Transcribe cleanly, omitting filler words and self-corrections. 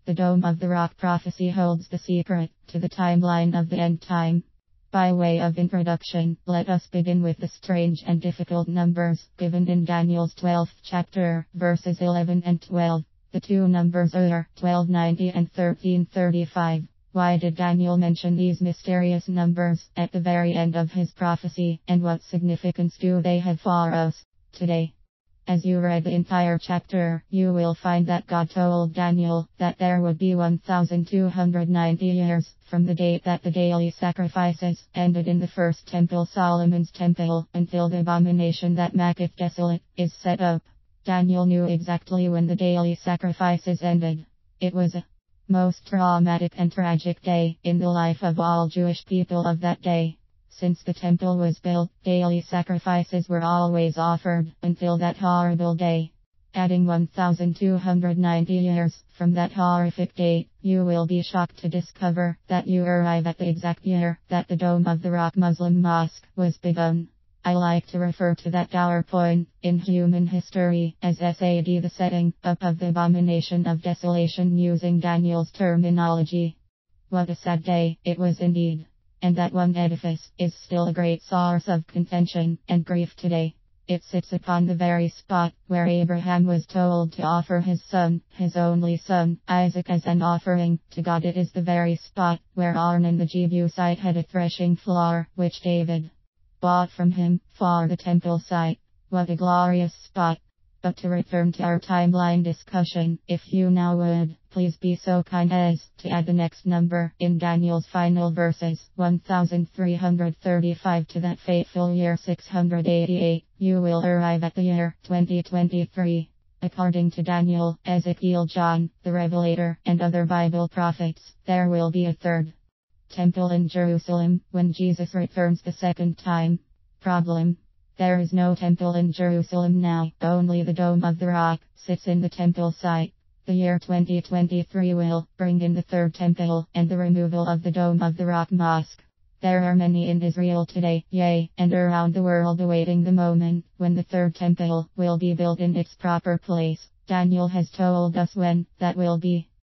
The Dome of the Rock prophecy holds the secret to the timeline of the end time. By way of introduction, let us begin with the strange and difficult numbers given in Daniel's 12th chapter, verses 11 and 12. The two numbers are 1290 and 1335. Why did Daniel mention these mysterious numbers at the very end of his prophecy, and what significance do they have for us today? As you read the entire chapter, you will find that God told Daniel that there would be 1290 years from the date that the daily sacrifices ended in the first temple, Solomon's temple, until the abomination that maketh desolate is set up. Daniel knew exactly when the daily sacrifices ended. It was a most traumatic and tragic day in the life of all Jewish people of that day. Since the temple was built, daily sacrifices were always offered until that horrible day. Adding 1290 years from that horrific date, you will be shocked to discover that you arrive at the exact year that the Dome of the Rock Muslim Mosque was begun. I like to refer to that hour point in human history as S.A.D., the setting up of the abomination of desolation, using Daniel's terminology. What a sad day it was indeed. And that one edifice is still a great source of contention and grief today. It sits upon the very spot where Abraham was told to offer his son, his only son, Isaac, as an offering to God. It is the very spot where Ornan the Jebusite had a threshing floor, which David bought from him for the temple site. What a glorious spot. But to return to our timeline discussion, if you now would, please be so kind as to add the next number in Daniel's final verses, 1335, to that fateful year 688, you will arrive at the year 2023. According to Daniel, Ezekiel, John, the Revelator, and other Bible prophets, there will be a third temple in Jerusalem when Jesus returns the second time. Problem: there is no temple in Jerusalem now, only the Dome of the Rock sits in the temple site. The year 2023 will bring in the third temple and the removal of the Dome of the Rock Mosque. There are many in Israel today, yea, and around the world, awaiting the moment when the third temple will be built in its proper place. Daniel has told us when that will be.